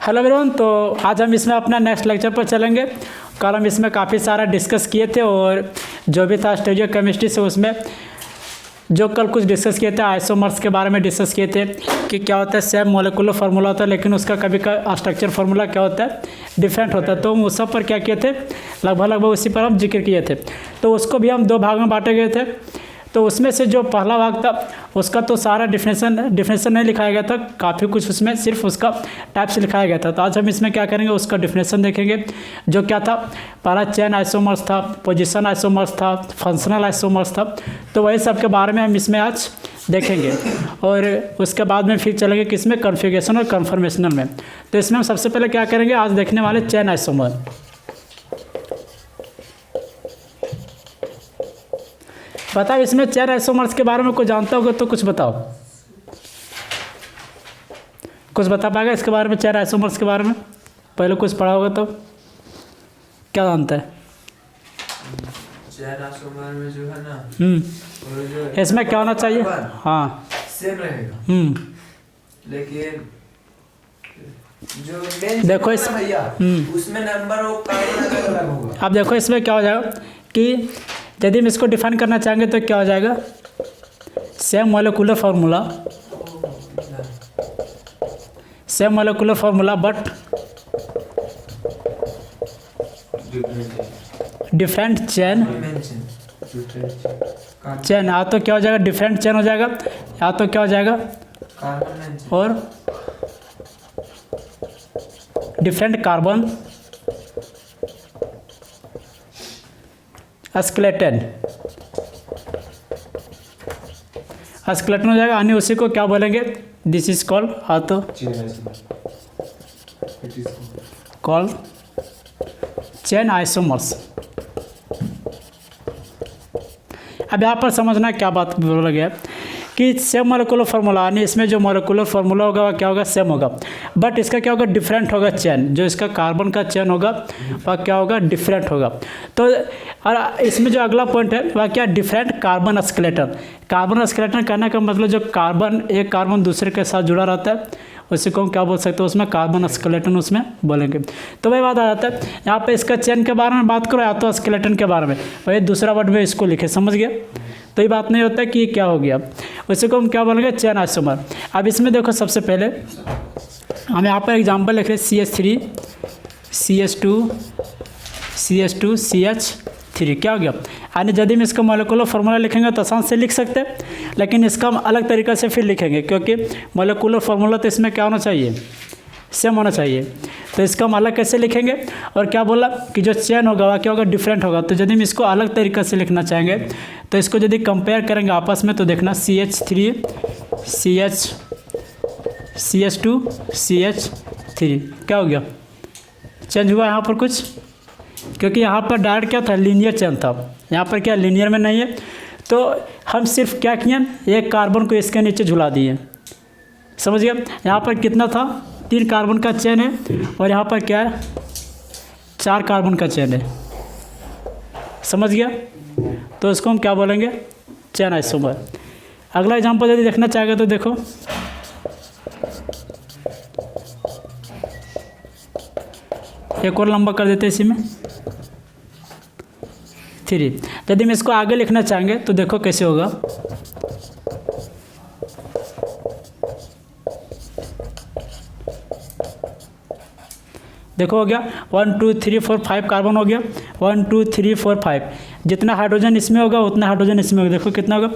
Hello everyone, तो आज हम इसमें अपना नेक्स्ट लेक्चर पर चलेंगे। कल हम इसमें काफ़ी सारा डिस्कस किए थे और जो भी था स्टीरियोकेमिस्ट्री से उसमें जो कल कुछ डिस्कस किए थे आइसोमर्स के बारे में डिस्कस किए थे कि क्या होता है सेम मोलिकुलर फार्मूला होता है लेकिन उसका कभी का स्ट्रक्चर फार्मूला क्या होता है डिफरेंट होता है। तो हम उस सब पर क्या किए थे, लगभग उसी पर हम जिक्र किए थे। तो उसको भी हम दो भाग में बांटे गए थे। तो उसमें से जो पहला भाग था उसका तो सारा डिफिनेशन नहीं लिखाया गया था, काफ़ी कुछ उसमें सिर्फ उसका टाइप से लिखाया गया था। तो आज हम इसमें क्या करेंगे, उसका डिफिनेशन देखेंगे। जो क्या था, पहला चेन आइसोमर्स था, पोजीशन आइसोमर्स था, फंक्शनल आइसोमर्स था। तो वही सब के बारे में हम इसमें आज देखेंगे और उसके बाद में फिर चलेंगे किसमें, कॉन्फ़िगरेशन और कन्फर्मेशनल में। तो इसमें हम सबसे पहले क्या करेंगे, आज देखने वाले चेन आइसोमर। बताओ इसमें चेन आइसोमर्स के बारे में कुछ जानता होगा तो कुछ बताओ, कुछ बता पाएगा इसके बारे में, चेन आइसोमर्स के बारे में पहले कुछ पढ़ा होगा तो क्या जानता है? चेन आइसोमर में जो है ना, इसमें क्या होना चाहिए? हाँ सेम रहेगा, लेकिन जो मेन देखो इस भैया उसमें नंबर और कार्बन अलग होगा। अब देखो इसमें क्या हो जाएगा कि यदि हम इसको डिफाइन करना चाहेंगे तो क्या हो जाएगा, same molecular formula but different chain. या तो क्या हो जाएगा, डिफरेंट चेन हो जाएगा, या तो क्या हो जाएगा और डिफरेंट कार्बन स्केलेटन हो जाएगा। यानी उसी को क्या बोलेंगे, this is called chain isomers. अब यहाँ पर समझना क्या बात बोला गया कि सेम मोलिकुलर फार्मूला, यानी इसमें जो मोलिकुलर फार्मूला होगा वह क्या होगा, सेम होगा, बट इसका क्या होगा, डिफरेंट होगा। चेन जो इसका कार्बन का चेन होगा वह क्या होगा, डिफरेंट होगा। तो और इसमें जो अगला पॉइंट है वह क्या, different carbon skeleton. Carbon skeleton कहने का मतलब जो कार्बन, एक कार्बन दूसरे के साथ जुड़ा रहता है उसी को हम क्या बोल सकते हैं, उसमें कार्बन स्केलेटन उसमें बोलेंगे। तो वही बात आ जाता है यहाँ पे, इसका चेन के बारे में बात करो या तो स्केलेटन के बारे में, वही दूसरा वर्ड में इसको लिखे, समझ गया? तो ये बात नहीं होता कि क्या हो गया, उसी को हम क्या बोलेंगे, चेन आइसोमर। अब इसमें देखो सबसे पहले हम यहाँ पर एग्जांपल लिख रहे हैं CH3 CH2 CH2 CH3। क्या हो गया, यानी यदि हम इसका मोलिकुलर फार्मूला लिखेंगे तो आसान से लिख सकते हैं, लेकिन इसका हम अलग तरीक़े से फिर लिखेंगे क्योंकि मोलिकुलर फार्मूला तो इसमें क्या होना चाहिए, सेम होना चाहिए। तो इसका हम अलग कैसे लिखेंगे, और क्या बोला कि जो चेन होगा वह क्या होगा, डिफरेंट होगा। तो यदि हम इसको अलग तरीक़े से लिखना चाहेंगे तो इसको यदि कंपेयर करेंगे आपस में तो देखना CH3 CH2 CH3 क्या हो गया, चेंज हुआ यहाँ पर कुछ, क्योंकि यहाँ पर डायरेक्ट क्या था, लीनियर चेन था, यहाँ पर क्या लीनियर में नहीं है। तो हम सिर्फ क्या किए, एक कार्बन को इसके नीचे झुला दिए, समझ गया? यहाँ पर कितना था, 3 कार्बन का चेन है और यहाँ पर क्या है, 4 कार्बन का चेन है, समझ गया? तो इसको हम क्या बोलेंगे, चेन आइसोमर। अगला एग्जांपल यदि देखना चाहेगा तो देखो, एक और लंबा कर देते हैं इसी में 3। यदि हम इसको आगे लिखना चाहेंगे तो देखो कैसे होगा, देखो हो गया 1 2 3 4 5 कार्बन हो गया, 1 2 3 4 5। जितना हाइड्रोजन इसमें होगा उतना हाइड्रोजन इसमें होगा। देखो कितना होगा,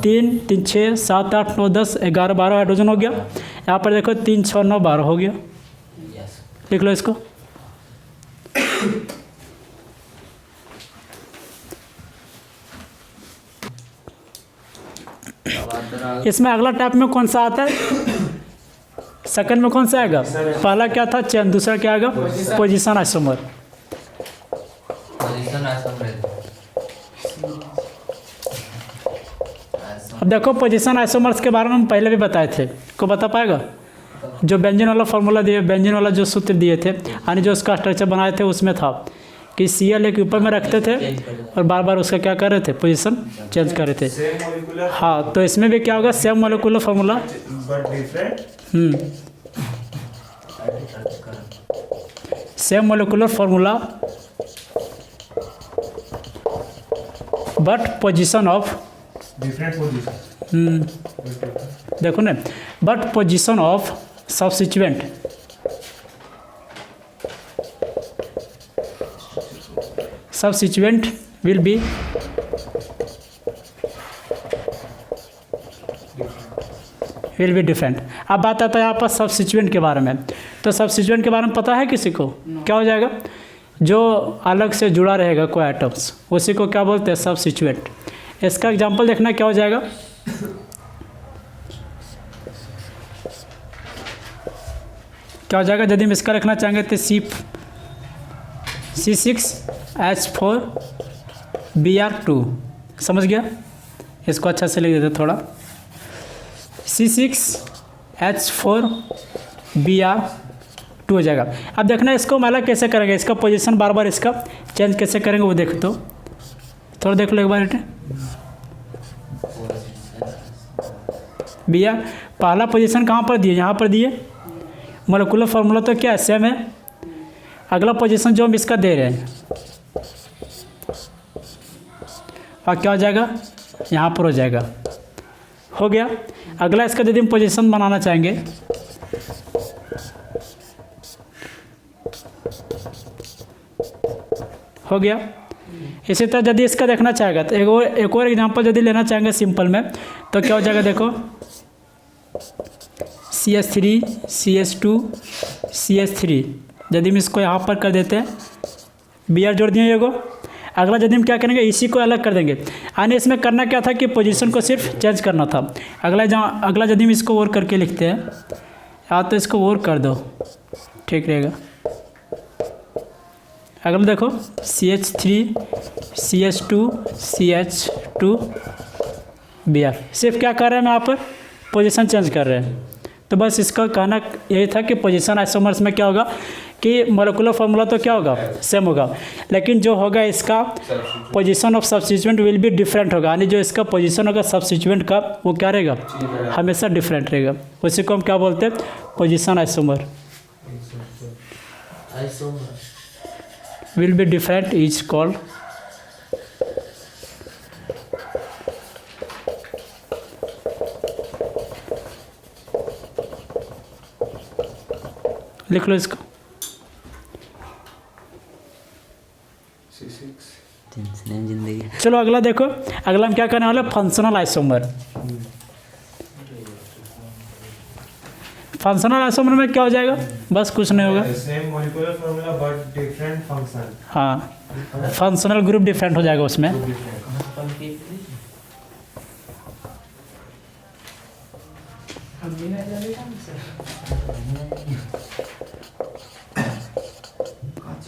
3 3 6 7 8 9 10 11 12 हाइड्रोजन हो गया। यहाँ पर देखो 3 6 9 12 हो गया, लिख लो इसको। इसमें अगला टाइप में कौन सा आता है, सेकंड में कौन सा आएगा, पहला क्या था चेन, दूसरा क्या आएगा, पोजीशन आइसोमर। अब देखो पोजीशन आइसोमर्स के बारे में हम पहले भी बताए थे, को बता पाएगा? जो बेंजीन वाला फार्मूला दिए, बेंजीन वाला जो सूत्र दिए थे, यानी जो उसका स्ट्रक्चर बनाए थे उसमें था कि Cl एक ऊपर में रखते थे और बार बार उसका क्या कर रहे थे, पोजीशन चेंज कर रहे थे। हाँ, तो इसमें भी क्या होगा, same molecular formula same molecular formula but position of different position. देखो ना, but position of substituent will be different. अब बात आता है यहाँ पर सब्स्टिट्यूएंट के बारे में। तो सब्स्टिट्यूएंट के बारे में पता है किसी को? क्या हो जाएगा? जो अलग से जुड़ा रहेगा कोई एटम्स, उसी को क्या बोलते हैं? सब्स्टिट्यूएंट। इसका एग्जांपल देखना क्या हो जाएगा। क्या हो जाएगा? यदि हम इसका लिखना चाहेंगे तो C6H4Br2। समझ गया? इसको अच्छा से लिख देते थोड़ा। C6H4Br2 हो जाएगा। अब देखना इसको माला कैसे करेंगे, इसका पोजीशन बार बार इसका चेंज कैसे करेंगे वो देख दो, थोड़ा देख लो एक बार। Br पहला पोजीशन कहाँ पर दिए? यहाँ पर दिए। मोलिकुलर फार्मूला तो क्या है? सेम है। अगला पोजीशन जो हम इसका दे रहे हैं और क्या हो जाएगा? यहाँ पर हो जाएगा। हो गया। अगला इसका यदि हम पोजीशन बनाना चाहेंगे, हो गया। इसी तरह यदि इसका देखना चाहेगा तो एक और एग्जांपल यदि लेना चाहेंगे सिंपल में, तो क्या हो जाएगा? देखो CH3 CH2 CH3, यदि हम इसको यहाँ पर कर देते हैं, Br जोड़ दिए एगो। अगला यदि हम क्या करेंगे? इसी को अलग कर देंगे। यानी इसमें करना क्या था कि पोजीशन को सिर्फ चेंज करना था। अगला यदि हम इसको और करके लिखते हैं, या तो इसको और कर दो, ठीक रहेगा। अगला देखो CH3 CH2 CH2 Br, सिर्फ क्या कर रहे हैं हम यहाँ पर? पोजीशन चेंज कर रहे हैं। तो बस इसका कहना यही था कि पोजीशन आइसोमर्स में क्या होगा कि मोलिकुलर फार्मूला तो क्या होगा? सेम होगा, लेकिन जो होगा इसका position of substituent will be different होगा। यानी जो इसका पोजीशन होगा सब्स्टिट्यूएंट का वो क्या रहेगा? हमेशा डिफरेंट रहेगा। उसी को हम क्या बोलते हैं? Position isomer will be different is called लिख लो इसको। जिंदगी। चलो अगला देखो, अगला हम क्या करने वाले? Functional isomer. फंक्शनल आइसोमर में क्या हो जाएगा? बस कुछ नहीं होगा। Same molecular formula but different function. हाँ, फंक्शनल ग्रुप डिफरेंट हो जाएगा उसमें।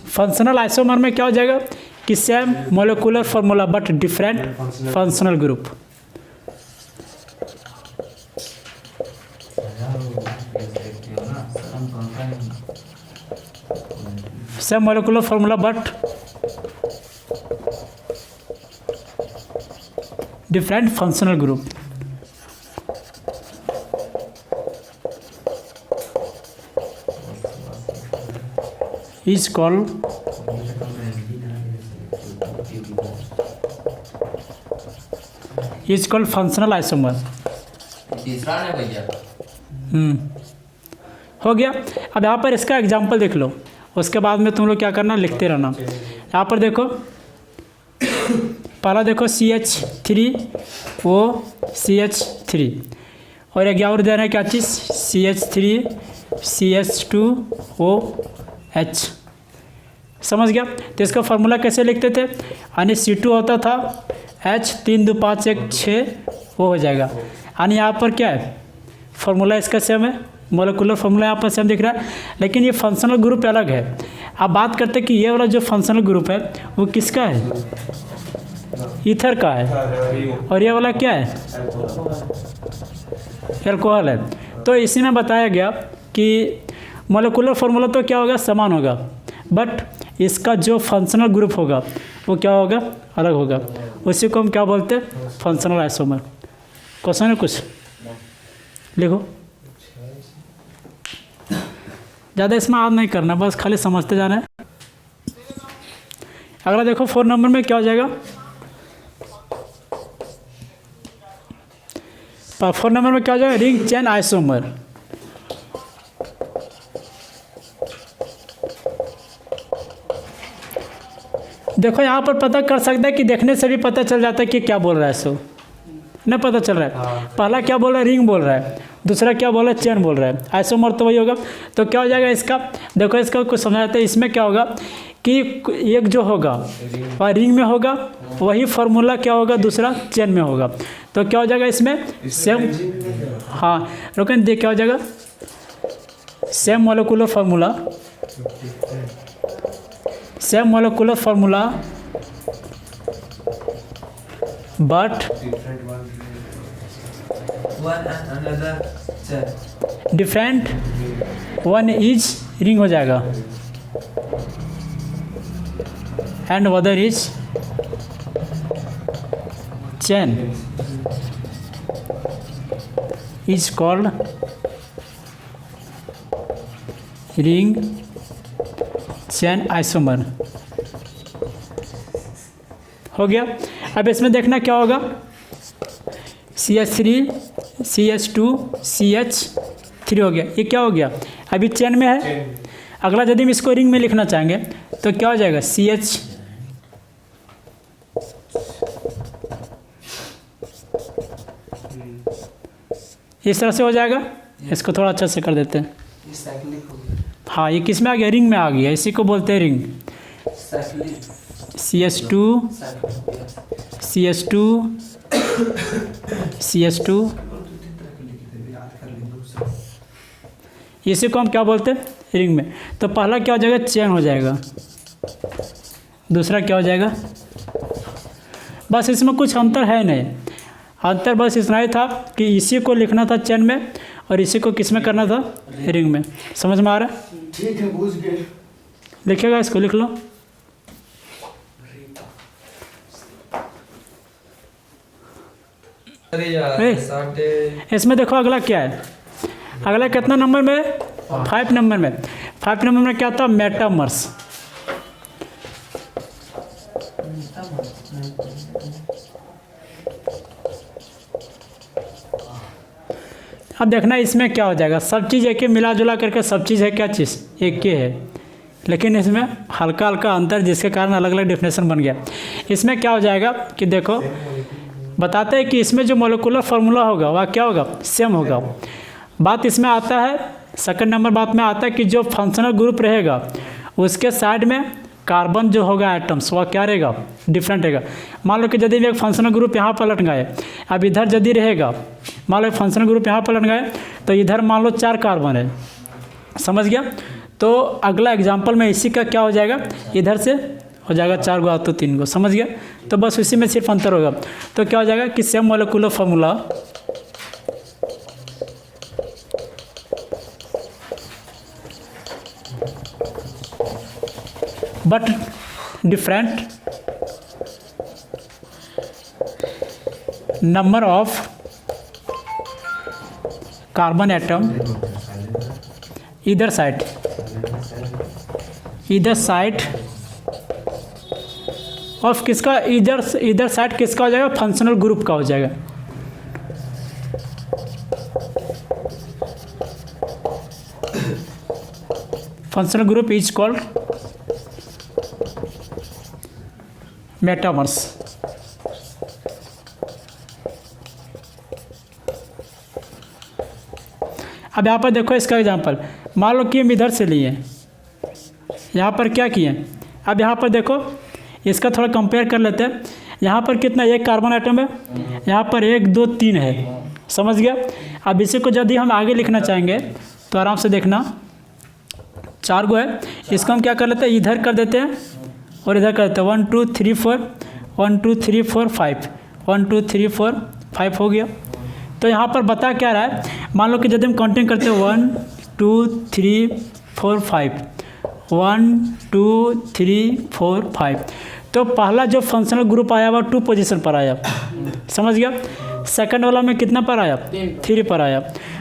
फंक्शनल आइसोमर में क्या हो जाएगा कि same molecular formula but different functional group. Same molecular formula but different functional group. is called functional isomer। तीसरा है भैया। हो गया। अब यहाँ पर इसका एग्जांपल देख लो, उसके बाद में तुम लोग क्या करना? लिखते रहना। यहाँ पर देखो, पहला देखो CH3OCH3 और एक और दे रहे हैं क्या चीज़? CH3CH2OH। समझ गया? तो इसका फार्मूला कैसे लिखते थे? यानी C2 होता था H3 2 5 1 6, वो हो जाएगा। यानी यहाँ पर क्या है? फार्मूला इसका सेम है, मोलिकुलर फार्मूला यहाँ पर सेम दिख रहा है, लेकिन ये फंक्शनल ग्रुप अलग है। अब बात करते हैं कि ये वाला जो फंक्शनल ग्रुप है वो किसका है? ईथर का है। और ये वाला क्या है? एल्कोहल है। तो इसी में बताया गया कि मोलिकुलर फार्मूला तो क्या होगा? समान होगा, बट इसका जो फंक्शनल ग्रुप होगा वो क्या होगा? अलग होगा। उसी को हम क्या बोलते हैं? Functional isomer. क्वेश्चन है कुछ? लिखो। ज़्यादा इसमें याद नहीं करना, बस खाली समझते जाना है। अगला देखो 4 नंबर में क्या हो जाएगा। 4 नंबर में क्या हो जाएगा, रिंग चेन आइसोमर। देखो यहाँ पर पता कर सकता है कि देखने से भी पता चल जाता है कि क्या बोल रहा है, सो नहीं पता चल रहा है। पहला क्या बोल रहा है, रिंग बोल रहा है, दूसरा क्या बोल रहा है, चेन बोल रहा है, आइसोमर तो वही होगा। तो क्या हो जाएगा इसका, देखो इसका कुछ समझाते हैं। इसमें क्या होगा कि एक जो होगा वह रिंग में होगा, वही फार्मूला क्या होगा दूसरा चेन में होगा। तो क्या हो जाएगा इसमें सेम, हाँ रुकें देख क्या हो जाएगा, same molecular formula, same molecular formula but one and another chain. Different, one is ring हो जाएगा and other is chain, is called ring chain isomer. हो गया। अब इसमें देखना क्या होगा, CH3 CH2 CH3 हो गया, ये क्या हो गया, अभी चेन में है। अगला यदि हम इसको रिंग में लिखना चाहेंगे तो क्या हो जाएगा, CH इस तरह से हो जाएगा। इसको थोड़ा अच्छा से कर देते हैं। ये साइक्लिक हो गया। हाँ ये किस में आ गया, रिंग में आ गया, इसी को बोलते हैं ring. Cyclic CH2 CH2 CH2 इसी को हम क्या बोलते हैं, रिंग में। तो पहला क्या हो जाएगा, चेन हो जाएगा, दूसरा क्या हो जाएगा, बस इसमें कुछ अंतर है नहीं, अंतर बस इतना ही था कि इसी को लिखना था चेन में और इसी को किस में करना था, रिंग में। समझ में आ रहा है, ठीक है, बुझ गए। लिखेगा, इसको लिख लो। अरे यार ए, साढ़े इसमें देखो अगला क्या है, अगला कितना नंबर में, 5 नंबर में। 5 नंबर में क्या था, मेटामर्स। अब देखना इसमें क्या हो जाएगा, सब चीज़ एक ही मिला जुला करके सब चीज़ है, क्या चीज़ एक ही है, लेकिन इसमें हल्का हल्का अंतर जिसके कारण अलग अलग डेफिनेशन बन गया। इसमें क्या हो जाएगा कि देखो बताते हैं कि इसमें जो मोलिकुलर फार्मूला होगा वह क्या होगा, सेम होगा। बात इसमें आता है, सेकंड नंबर बात में आता है कि जो फंक्शनल ग्रुप रहेगा उसके साइड में कार्बन जो होगा एटम्स वह क्या रहेगा, डिफरेंट रहेगा। मान लो कि यदि एक फंक्शनल ग्रुप यहाँ पर लटकाए, अब इधर यदि रहेगा, मान लो फंक्शनल ग्रुप यहाँ पर लटकाए तो इधर मान लो 4 कार्बन है, समझ गया। तो अगला एग्जाम्पल में इसी का क्या हो जाएगा, इधर से हो जाएगा 4 गो तो 3 गो, समझ गया। तो बस उसी में सिर्फ अंतर होगा। तो क्या हो जाएगा कि same molecular formula but different number of carbon atom इधर साइड ऑफ किसका, इधर साइड किसका हो जाएगा, फंक्शनल ग्रुप का हो जाएगा। Functional group is called metamers. अब यहाँ पर देखो इसका एग्जांपल, मान लो कि हम इधर से लिए, यहाँ पर क्या किए, अब यहाँ पर देखो इसका थोड़ा कंपेयर कर लेते हैं। यहाँ पर कितना, 1 कार्बन आइटम है, यहाँ पर 1 2 3 है, समझ गया। अब इसी को यदि हम आगे लिखना चाहेंगे तो आराम से देखना, 4 गो है, इसको हम क्या कर लेते हैं, इधर कर देते हैं और इधर कर देते हैं 1 2 3 4 1 2 3 4 5 1 2 3 4 5 हो गया। तो यहाँ पर बता क्या रहा है, मान लो कि यदि हम काउंटिंग करते हैं 1 2 3 4 5 1 2 3 4 5, तो पहला जो फंक्शनल ग्रुप आया वह 2 पोजीशन पर आया, समझ गया। सेकंड वाला में कितना पर आया, 3 पर आया।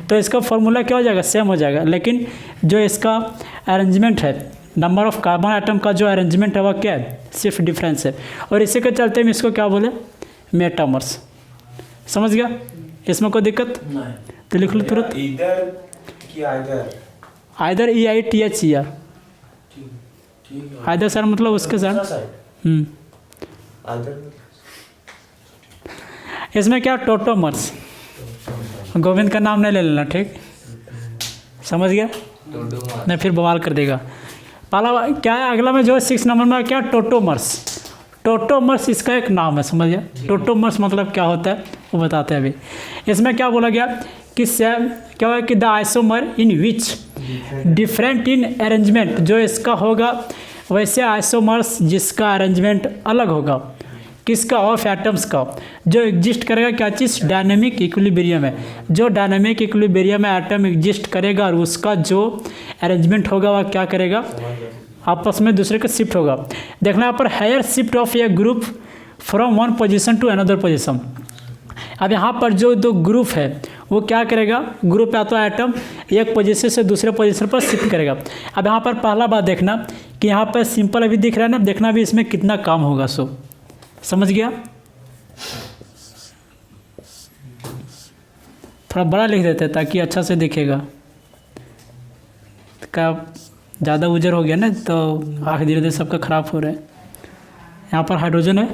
तो इसका फॉर्मूला क्या हो जाएगा, सेम हो जाएगा, लेकिन जो इसका अरेंजमेंट है नंबर ऑफ कार्बन आइटम का जो अरेंजमेंट है वह क्या है, सिर्फ डिफरेंस है। और इसी के चलते हम इसको क्या बोले, मेटामर्स। समझ गया, इसमें कोई दिक्कत नहीं। तो लिख लो तुरंत, इधर कि आइदर आइदर EITHER, ठीक है। आइदर सर मतलब उसके साथ। साइड आइदर इसमें क्या, टोटोमर्स। गोविंद का नाम नहीं ले लेना, ठीक, समझ गया, नहीं फिर बवाल कर देगा। पहला क्या है, अगला में जो है 6 नंबर में क्या, टोटोमर्स। टोटोमर्स इसका एक नाम है, समझ गया। टोटोमर्स मतलब क्या होता है वो बताते हैं अभी। इसमें क्या बोला गया कि क्या हुआ कि the isomer in which different in arrangement, जो इसका होगा वैसे आइसोमर्स जिसका अरेंजमेंट अलग होगा, किसका, ऑफ एटम्स का, जो एग्जिस्ट करेगा क्या चीज़, डायनेमिक इक्विलिब्रियम है। जो डायनेमिक इक्विलिब्रियम में एटम एग्जिस्ट करेगा और उसका जो अरेंजमेंट होगा वह क्या करेगा, आपस में दूसरे का शिफ्ट होगा। देखना यहाँ पर higher shift of a group from one position to another position. अब यहाँ पर जो दो ग्रुप है वो क्या करेगा, ग्रुप या तो एटम एक पोजीशन से दूसरे पोजीशन पर शिफ्ट करेगा। अब यहाँ पर पहला बात देखना कि यहाँ पर सिंपल अभी दिख रहा है ना, देखना भी इसमें कितना काम होगा। सो समझ गया, थोड़ा बड़ा लिख देते हैं ताकि अच्छा से दिखेगा। का ज़्यादा उजर हो गया ना तो आँख धीरे धीरे सबका ख़राब हो रहा है। यहाँ पर हाइड्रोजन है,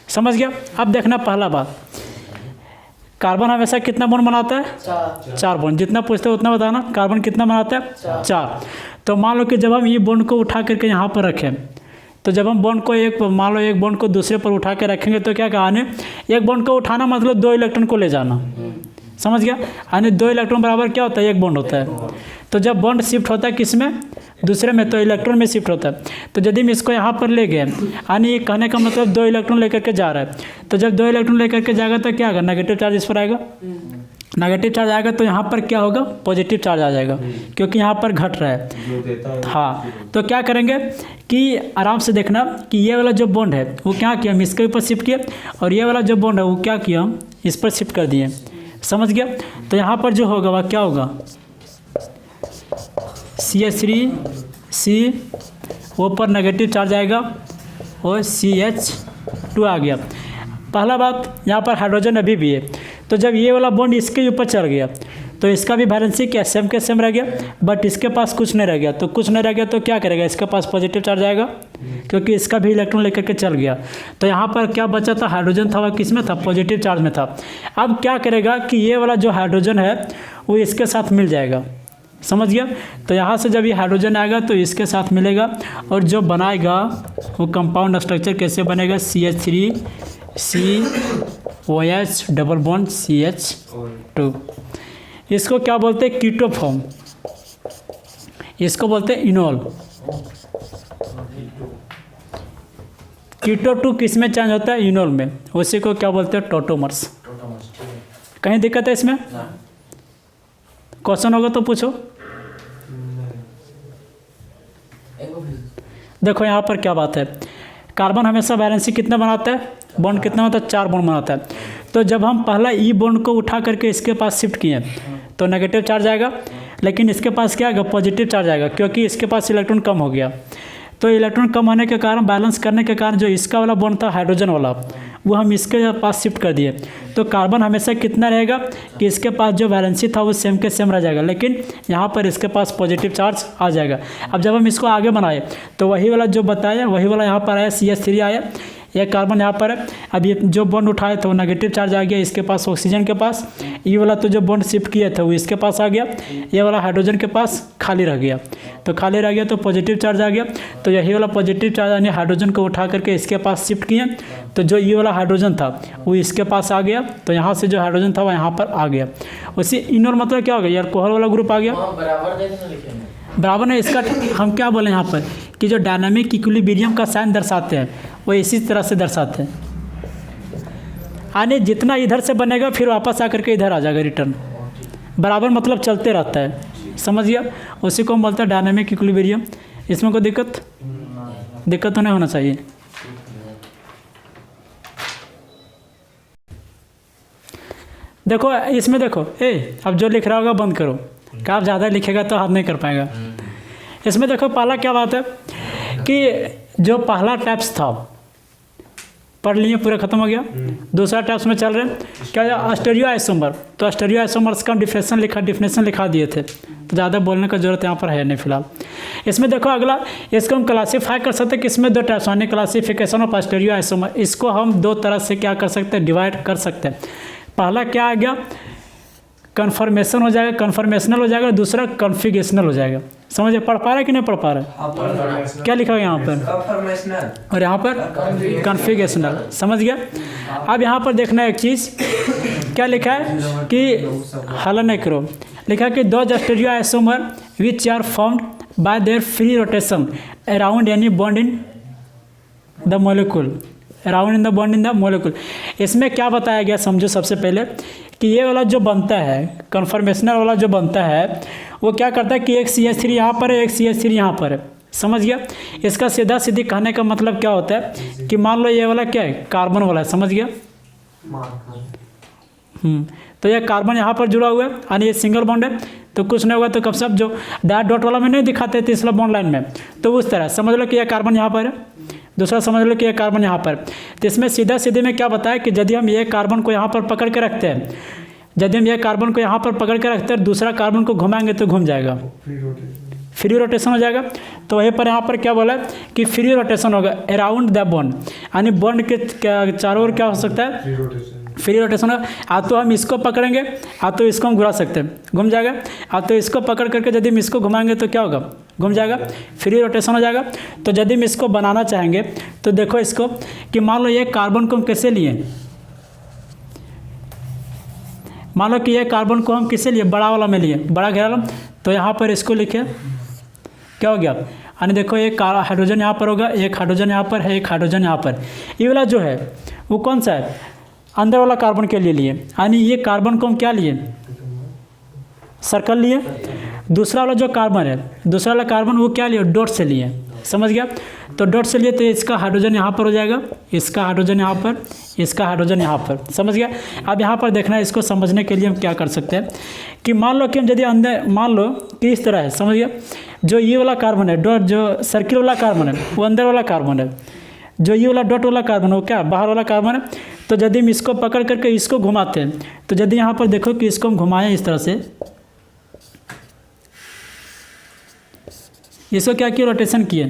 समझ गया। अब देखना पहला बात, कार्बन हमेशा कितना बॉन्ड बनाता है, 4 बॉन्ड। जितना पूछते हो उतना बताना, कार्बन कितना बनाता है, 4। तो मान लो कि जब हम ये बॉन्ड को उठा करके यहाँ पर रखें, तो जब हम बॉन्ड को एक, मान लो एक बॉन्ड को दूसरे पर उठा के रखेंगे तो क्या कहानी, एक बॉन्ड को उठाना मतलब 2 इलेक्ट्रॉन को ले जाना, समझ गया। यानी 2 इलेक्ट्रॉन बराबर क्या होता है, 1 बॉन्ड होता है। तो जब बॉन्ड शिफ्ट होता है किस में, दूसरे में, तो इलेक्ट्रॉन में शिफ्ट होता है। तो यदि हम इसको यहाँ पर ले गए, यानी कहने का मतलब 2 इलेक्ट्रॉन लेकर के जा रहा है, तो जब 2 इलेक्ट्रॉन लेकर के जाएगा तो क्या होगा, नेगेटिव चार्ज इस पर आएगा। नेगेटिव चार्ज आएगा तो यहाँ पर क्या होगा, पॉजिटिव चार्ज आ जाएगा, क्योंकि यहाँ पर घट रहा है। जो देता है हाँ, तो क्या करेंगे कि आराम से देखना कि ये वाला जो बॉन्ड है वो क्या किया, हम इसके ऊपर शिफ्ट किया, और ये वाला जो बॉन्ड है वो क्या किया, हम इस पर शिफ्ट कर दिए, समझ गया। तो यहाँ पर जो होगा वह क्या होगा, CH3C, वो पर नेगेटिव चार्ज आएगा और CH2 आ गया। पहला बात, यहाँ पर हाइड्रोजन अभी भी है, तो जब ये वाला बॉन्ड इसके ऊपर चढ़ गया तो इसका भी वैलेंसी क्या, सेम के सेम रह गया, बट इसके पास कुछ नहीं रह गया। तो कुछ नहीं रह गया तो क्या करेगा, इसके पास पॉजिटिव चार्ज आएगा, क्योंकि इसका भी इलेक्ट्रॉन लेकर के चल गया। तो यहाँ पर क्या बचा था, हाइड्रोजन था, वह किस में था, पॉजिटिव चार्ज में था। अब क्या करेगा कि ये वाला जो हाइड्रोजन है वो इसके साथ मिल जाएगा, समझ गया। तो यहाँ से जब ये हाइड्रोजन आएगा तो इसके साथ मिलेगा, और जो बनाएगा वो कंपाउंड स्ट्रक्चर कैसे बनेगा, CH3COH डबल बॉन्ड CH2। इसको क्या बोलते हैं, कीटो फॉर्म, इसको बोलते हैं इनोल। कीटो 2 किस में चेंज होता है, इनोल में, उसी को क्या बोलते हैं, टोटोमर्स। कहीं दिक्कत है इसमें, क्वेश्चन होगा तो पूछो। देखो यहाँ पर क्या बात है, कार्बन हमेशा वैलेंसी कितना बनाता है, बॉन्ड कितना होता है, 4 बॉन्ड बनाता है। तो जब हम पहला ई बॉन्ड को उठा करके इसके पास शिफ्ट किए तो नेगेटिव चार्ज आएगा, लेकिन इसके पास क्या आएगा, पॉजिटिव चार्ज आएगा, क्योंकि इसके पास इलेक्ट्रॉन कम हो गया। तो इलेक्ट्रॉन कम होने के कारण, बैलेंस करने के कारण, जो इसका वाला बॉन्ड था हाइड्रोजन वाला, वो हम इसके पास शिफ्ट कर दिए। तो कार्बन हमेशा कितना रहेगा कि इसके पास जो वैलेंसी था वो सेम के सेम रह जाएगा, लेकिन यहाँ पर इसके पास पॉजिटिव चार्ज आ जाएगा। अब जब हम इसको आगे बनाए तो वही वाला जो बताया वही वाला यहाँ पर आया, CH3 आया, यह कार्बन यहाँ पर है। अब ये जो बॉन्ड उठाए थे वो नेगेटिव चार्ज आ गया इसके पास, ऑक्सीजन के पास। ये वाला तो जो बॉन्ड शिफ्ट किए थे वो इसके पास आ गया, ये वाला हाइड्रोजन के पास खाली रह गया। तो खाली रह गया तो पॉजिटिव चार्ज आ गया। तो यही वाला पॉजिटिव चार्ज यानी हाइड्रोजन को उठा करके इसके पास शिफ्ट किए, तो जो ये वाला हाइड्रोजन था वो इसके पास आ गया। तो यहाँ से जो हाइड्रोजन था वो यहाँ पर आ गया। उसी इनोल मतलब क्या हो गया, अल्कोहल वाला ग्रुप आ गया, बराबर है। इसका हम क्या बोले यहाँ पर कि जो डायनामिक इक्विलिब्रियम का साइन दर्शाते हैं वो इसी तरह से दर्शाते हैं, यानी जितना इधर से बनेगा फिर वापस आकर के इधर आ जाएगा रिटर्न, बराबर मतलब चलते रहता है, समझ गया। उसी को हम बोलते हैं डायनामिक इक्विलिब्रियम। इसमें कोई दिक्कत तो नहीं होना चाहिए। देखो इसमें देखो, अब जो लिख रहा होगा बंद करो, का आप ज़्यादा लिखेगा तो हाथ नहीं कर पाएगा। इसमें देखो पहला क्या बात है कि जो पहला टैप्स था पढ़ लिए, पूरा खत्म हो गया। दूसरा टैप्स में चल रहे हैं क्या, स्टीरियो आइसोमर। तो स्टीरियो आइसोमर्स का डिफिनेशन लिखा दिए थे, तो ज़्यादा बोलने का जरूरत यहाँ पर है नहीं फिलहाल। इसमें देखो अगला, इसको हम क्लासीफाई कर सकते हैं कि इसमें 2 टाइप्स यानी क्लासिफिकेशन ऑफ स्टीरियो आइसोमर। इसको हम 2 तरह से क्या कर सकते हैं, डिवाइड कर सकते हैं। पहला क्या आ गया, कन्फर्मेशन हो जाएगा, कन्फर्मेशनल हो जाएगा, दूसरा कॉन्फिगरेशनल हो जाएगा। समझिए, पढ़ पा रहा है कि नहीं पढ़ पा रहा है? क्या लिखा हुआ है यहाँ पर और यहाँ पर कॉन्फिगरेशनल। समझ गया। अब यहाँ पर देखना एक चीज़ क्या लिखा है कि हल नहीं करो, लिखा है कि 2 stereo isomer which are formed by there free rotation around any bond in the molecule, around in the bond in the molecule. इसमें क्या बताया गया, समझो सबसे पहले कि ये वाला जो बनता है, कन्फर्मेशनल वाला जो बनता है, वो क्या करता है कि एक CH3 यहाँ पर है, एक CH3 यहाँ पर है। समझ गया। इसका सीधा सीधी कहने का मतलब क्या होता है कि मान लो ये वाला क्या है, कार्बन वाला है। समझ गया। तो ये कार्बन यहाँ पर जुड़ा हुआ है यानी ये सिंगल बॉन्ड है, तो कुछ नहीं होगा। तो कब सब जो डॉट डॉट वाला में नहीं दिखाते थे इसलिए बॉन्ड लाइन में, तो उस तरह समझ लो कि यह कार्बन यहाँ पर है, दूसरा समझ लो कि यह कार्बन यहाँ पर। तो इसमें सीधा सीधे में क्या बताया कि यदि हम ये कार्बन को यहाँ पर पकड़ के रखते हैं, यदि हम ये कार्बन को यहाँ पर पकड़ के रखते हैं, दूसरा कार्बन को घुमाएंगे तो घूम जाएगा, फ्री रोटेशन हो जाएगा। तो वहीं पर यहाँ पर क्या बोला कि फ्री रोटेशन होगा अराउंड द बॉन्ड, यानी बॉन्ड के चारों ओर क्या हो सकता है, फ्री रोटेशन होगा। आ तो हम इसको पकड़ेंगे, आ तो इसको हम घुरा सकते हैं, घूम जाएगा। आ तो इसको पकड़ करके यदि हम इसको घुमाएंगे तो क्या होगा, घूम जाएगा, फ्री रोटेशन हो जाएगा। तो यदि हम इसको बनाना चाहेंगे तो देखो इसको कि मान लो ये कार्बन को हम कैसे लिए, मान लो कि ये कार्बन को हम किसे लिए, बड़ा वाला में लिए, बड़ा घेरा। तो यहाँ पर इसको लिखे क्या हो गया, यानी देखो एक हाइड्रोजन यहाँ पर होगा, एक हाइड्रोजन यहाँ पर है, एक हाइड्रोजन यहाँ पर। ये वाला जो है वो कौन सा है, अंदर वाला कार्बन के लिए, यानी ये कार्बन को हम क्या लिए, सर्कल लिए। दूसरा वाला जो कार्बन है, दूसरा वाला कार्बन वो क्या लिए, डॉट से लिए। समझ गया। तो डॉट से लिए तो इसका हाइड्रोजन यहाँ पर हो जाएगा, इसका हाइड्रोजन यहाँ पर, इसका हाइड्रोजन यहाँ पर। समझ गया। अब यहाँ पर देखना है, इसको समझने के लिए हम क्या कर सकते हैं कि मान लो कि हम यदि अंदर, मान लो कि इस तरह है। समझ गया। जो ये वाला कार्बन है, डॉट जो सर्किल वाला कार्बन है वो अंदर वाला कार्बन है, जो ये वाला डॉट वाला कार्बन है वो क्या, बाहर वाला कार्बन है। तो यदि हम इसको पकड़ करके इसको घुमाते हैं, तो यदि यहाँ पर देखो कि इसको हम घुमाएं इस तरह से, इसको क्या किया, रोटेशन किए।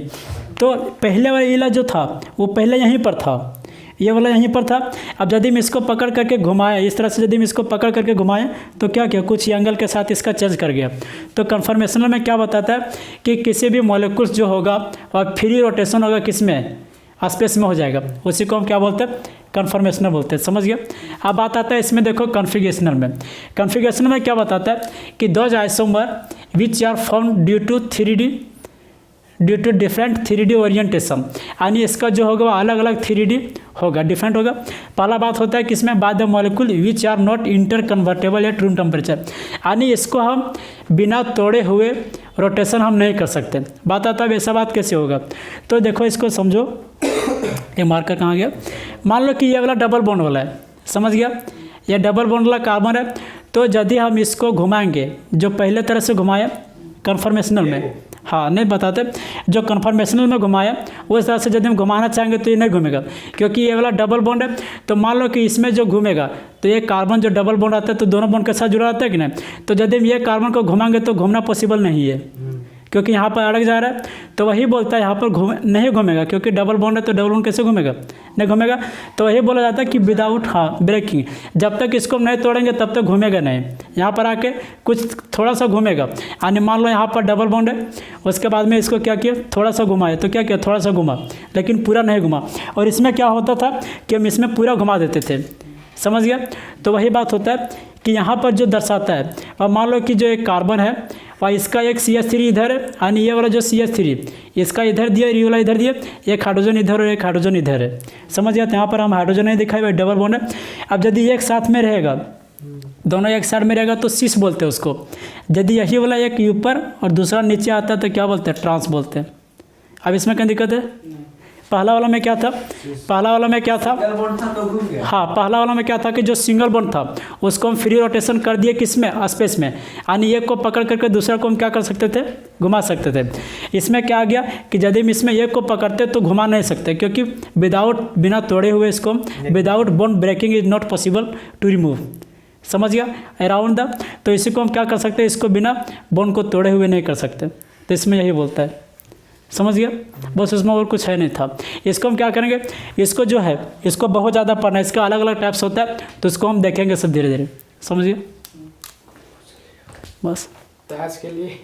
तो पहले वाला ये जो था वो पहले यहीं पर था, ये वाला यहीं पर था। अब यदि हम इसको पकड़ करके घुमाएं इस तरह से, यदि हम इसको पकड़ करके घुमाएं तो क्या किया, कुछ एंगल के साथ इसका चेंज कर गया। तो कन्फर्मेशनल में क्या बताता है कि किसी भी मॉलिक्यूल्स जो होगा और फ्री रोटेशन होगा किस में, स्पेस में हो जाएगा, उसी को हम क्या बोलते हैं, कन्फर्मेशनल बोलते हैं। समझ गया। अब बात आता है इसमें देखो कॉन्फिगरेशनल में। कॉन्फिगरेशनल में क्या बताता है कि 2 isomer which are form due to different 3D orientation, यानी इसका जो होगा वो अलग अलग 3D होगा, डिफरेंट होगा। पहला बात होता है कि इसमें by the molecule which are not interconvertible at room temperature, यानी इसको हम बिना तोड़े हुए रोटेशन हम नहीं कर सकते। बात आता है ऐसा बात कैसे होगा, तो देखो इसको समझो। ये मार्कर कहाँ गया, मान लो कि ये वाला डबल बॉन्ड वाला है। समझ गया। ये डबल बॉन्ड वाला कार्बन है। तो यदि हम इसको घुमाएंगे, जो पहले तरह से घुमाया कन्फर्मेशनल में, हाँ नहीं बताते, जो कन्फर्मेशनल में घुमाया उस तरह से यदि हम घुमाना चाहेंगे तो ये नहीं घूमेगा, क्योंकि ये वाला डबल बॉन्ड है। तो मान लो कि इसमें जो घूमेगा तो ये कार्बन जो डबल बॉन्ड आता है तो दोनों बॉन्ड के साथ जुड़ा रहता है कि नहीं। तो यदि हम ये कार्बन को घुमाएंगे तो घूमना पॉसिबल नहीं है, क्योंकि यहाँ पर अड़क जा रहा है। तो वही बोलता है यहाँ पर नहीं घूमेगा, क्योंकि डबल बॉन्ड है तो डबल बॉन्ड कैसे घूमेगा, नहीं घूमेगा। तो वही बोला जाता है कि विदाउट ब्रेकिंग, जब तक इसको नहीं तोड़ेंगे तब तक घूमेगा नहीं। यहाँ पर आके कुछ थोड़ा सा घूमेगा, यानी मान लो यहाँ पर डबल बॉन्ड है, उसके बाद में इसको क्या किया, थोड़ा सा घुमाया। तो क्या किया, थोड़ा सा घुमा, लेकिन पूरा नहीं घुमा। और इसमें क्या होता था कि हम इसमें पूरा घुमा देते थे। समझ गया। तो वही बात होता है कि यहाँ पर जो दर्शाता है, और मान लो कि जो एक कार्बन है और इसका एक CH3 इधर है, यानी ये वाला जो CH3 इसका इधर दिया, ये वाला इधर दिया, एक हाइड्रोजन इधर और एक हाइड्रोजन इधर है। समझ गया। तो यहाँ पर हम हाइड्रोजन नहीं दिखाए, भाई डबल बॉन्ड है। अब यदि एक साथ में रहेगा, दोनों एक साइड में रहेगा तो सिस बोलते हैं उसको। यदि यही वाला एक ऊपर और दूसरा नीचे आता है तो क्या बोलते हैं, ट्रांस बोलते हैं। अब इसमें क्या दिक्कत है, पहला वाला में क्या था, पहला वाला में क्या था, सिंगल बॉन्ड था तो घूम गया। हाँ पहला वाला में क्या था कि जो सिंगल बॉन्ड था उसको हम फ्री रोटेशन कर दिए किस में, स्पेस में, यानी एक को पकड़ करके दूसरा को हम क्या कर सकते थे, घुमा सकते थे। इसमें क्या आ गया कि यदि हम इसमें एक को पकड़ते तो घुमा नहीं सकते, क्योंकि विदाउट, बिना तोड़े हुए इसको without bond breaking is not possible to remove. समझ गया अराउंड द, तो इसी को हम क्या कर सकते हैं, इसको बिना बॉन्ड को तोड़े हुए नहीं कर सकते, तो इसमें यही बोलता है। समझ गया, बस इसमें और कुछ है नहीं था। इसको हम क्या करेंगे, इसको जो है इसको बहुत ज़्यादा पढ़ना है, इसका अलग अलग टाइप्स होता है, तो इसको हम देखेंगे सब धीरे धीरे। समझिए बस। तो आज के लिए